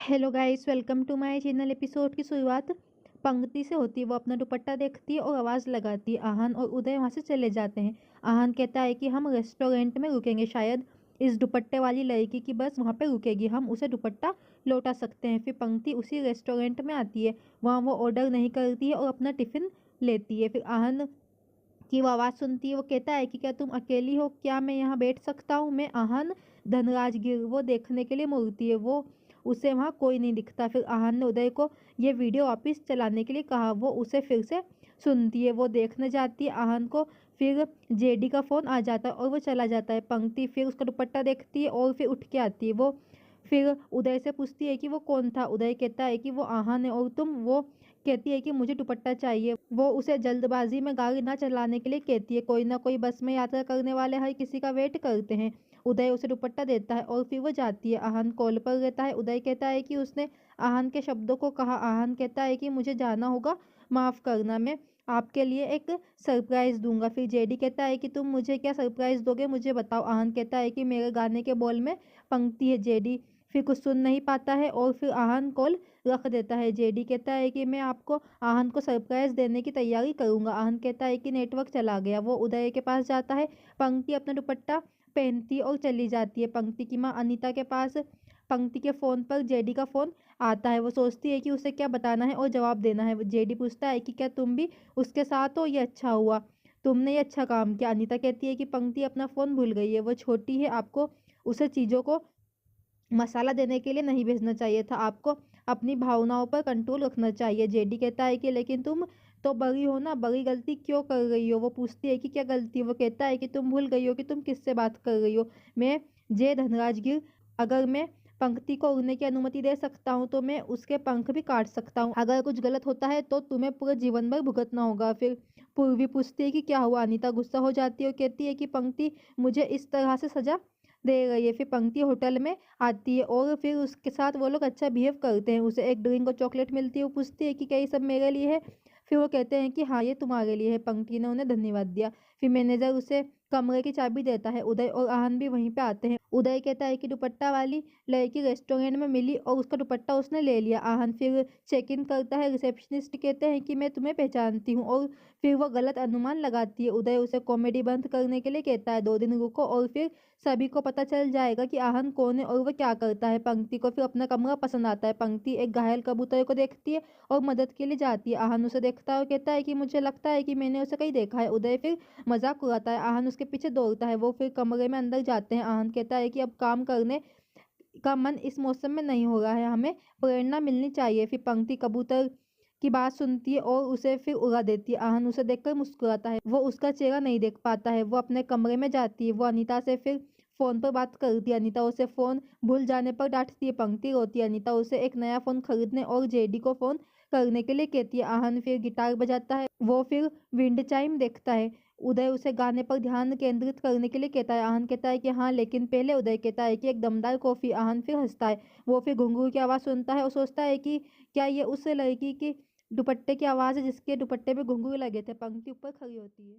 Hello guys, welcome to my channel. Episode की शुरुआत पंक्ति से होती है। वो अपना दुपट्टा देखती है और आवाज़ लगाती है। आहान और उदय वहाँ से चले जाते हैं। आहान कहता है कि हम रेस्टोरेंट में रुकेंगे, शायद इस दुपट्टे वाली लड़की की बस वहाँ पे रुकेगी, हम उसे दुपट्टा लौटा सकते हैं। फिर पंक्ति उसी रेस्टोरेंट में आती है। वहाँ वो ऑर्डर नहीं करती है और अपना टिफ़िन लेती है। फिर आहान की वो आवाज़ सुनती है। वो कहता है कि क्या तुम अकेली हो, क्या मैं यहाँ बैठ सकता हूँ? मैं आहान धनराजगिर वो देखने के लिए मुड़ती है। वो उसे वहाँ कोई नहीं दिखता। फिर आहान ने उदय को ये वीडियो वापस चलाने के लिए कहा। वो उसे फिर से सुनती है। वो देखने जाती है आहान को। फिर जेडी का फ़ोन आ जाता है और वो चला जाता है। पंक्ति फिर उसका दुपट्टा देखती है और फिर उठ के आती है। वो फिर उदय से पूछती है कि वो कौन था। उदय कहता है कि वो आहान है और तुम। वो कहती है कि मुझे दुपट्टा चाहिए। वो उसे जल्दबाजी में गाड़ी ना चलाने के लिए कहती है। कोई ना कोई बस में यात्रा करने वाले हर किसी का वेट करते हैं। उदय उसे दुपट्टा देता है और फिर वो जाती है। आहान कॉल पर रहता है। उदय कहता है कि उसने आहान के शब्दों को कहा। आहान कहता है कि मुझे जाना होगा, माफ़ करना, मैं आपके लिए एक सरप्राइज़ दूंगा। फिर जेडी कहता है कि तुम मुझे क्या सरप्राइज़ दोगे, मुझे बताओ। आहान कहता है कि मेरे गाने के बोल में पंक्ति है। जेडी फिर कुछ सुन नहीं पाता है और फिर आहान कॉल रख देता है। जेडी कहता है कि मैं आपको आहान को सरप्राइज़ देने की तैयारी करूंगा। आहान कहता है कि नेटवर्क चला गया। वो उदय के पास जाता है। पंक्ति अपना दुपट्टा पहनती और चली जाती है। पंक्ति की माँ अनीता के पास पंक्ति के फ़ोन पर जेडी का फ़ोन आता है। वो सोचती है कि उसे क्या बताना है और जवाब देना है। जेडी पूछता है कि क्या तुम भी उसके साथ हो, ये अच्छा हुआ, तुमने ये अच्छा काम किया। अनीता कहती है कि पंक्ति अपना फ़ोन भूल गई है, वो छोटी है, आपको उसे चीज़ों को मसाला देने के लिए नहीं भेजना चाहिए था, आपको अपनी भावनाओं पर कंट्रोल रखना चाहिए। जेडी कहता है कि लेकिन तुम तो बड़ी हो ना, बड़ी गलती क्यों कर रही हो? वो पूछती है कि क्या गलती? वो कहता है कि तुम भूल गई हो कि तुम किससे बात कर रही हो। मैं जय धनराजगिर, अगर मैं पंक्ति को उड़ने की अनुमति दे सकता हूँ तो मैं उसके पंख भी काट सकता हूँ। अगर कुछ गलत होता है तो तुम्हें पूरे जीवन भर भुगतना होगा। फिर पूर्वी पूछती है कि क्या हुआ। अनीता गुस्सा हो जाती है और कहती है कि पंक्ति मुझे इस तरह से सजा दे रही है। फिर पंक्ति होटल में आती है और फिर उसके साथ वो लोग अच्छा बिहेव करते हैं। उसे एक ड्रिंक और चॉकलेट मिलती है। वो पूछती है कि क्या ये सब मेरे लिए है? फिर वो कहते हैं कि हाँ, ये तुम्हारे लिए है। पंक्ति ने उन्हें धन्यवाद दिया। फिर मैनेजर उसे कमरे की चाबी देता है। उदय और आहान भी वहीं पे आते हैं। उदय कहता है कि दुपट्टा वाली लड़की रेस्टोरेंट में मिली और उसका दुपट्टा उसने ले लिया। आहान फिर चेक इन करता है। रिसेप्शनिस्ट कहते हैं कि मैं तुम्हें पहचानती हूँ और फिर वो गलत अनुमान लगाती है। उदय उसे कॉमेडी बंद करने के लिए कहता है 2 दिन रुको और फिर सभी को पता चल जाएगा कि आहान कौन है और वह क्या करता है। पंक्ति को फिर अपना कमरा पसंद आता है। पंक्ति एक घायल कबूतर को देखती है और मदद के लिए जाती है। आहान उसे देखता है और कहता है कि मुझे लगता है कि मैंने उसे कहीं देखा है। उदय फिर मजाक उड़ाता है। आहान उसके पीछे दौड़ता है। वो फिर कमरे में अंदर जाते हैं। आहान कहता है कि अब काम करने का मन इस मौसम में नहीं हो रहा है, हमें प्रेरणा मिलनी चाहिए। फिर पंक्ति कबूतर की बात सुनती है और उसे फिर उड़ा देती है। आहान उसे देखकर मुस्कुराता है। वो उसका चेहरा नहीं देख पाता है। वो अपने कमरे में जाती है। वो अनीता से फिर फ़ोन पर बात करती है। अनीता उसे फ़ोन भूल जाने पर डांटती है। पंक्ति रोती है। अनीता उसे एक नया फ़ोन खरीदने और जेडी को फ़ोन करने के लिए कहती है। आहान फिर गिटार बजाता है। वो फिर विंड चाइम देखता है। उदय उसे गाने पर ध्यान केंद्रित करने के लिए कहता है। आहान कहता है कि हाँ, लेकिन पहले। उदय कहता है कि एक दमदार कॉफ़ी। आहान फिर हंसता है। वो फिर घुंघरू की आवाज़ सुनता है और सोचता है कि क्या ये उस लड़की की दुपट्टे की आवाज़ है जिसके दुपट्टे पे घुंघरू लगे थे। पंक्ति ऊपर खड़ी होती है।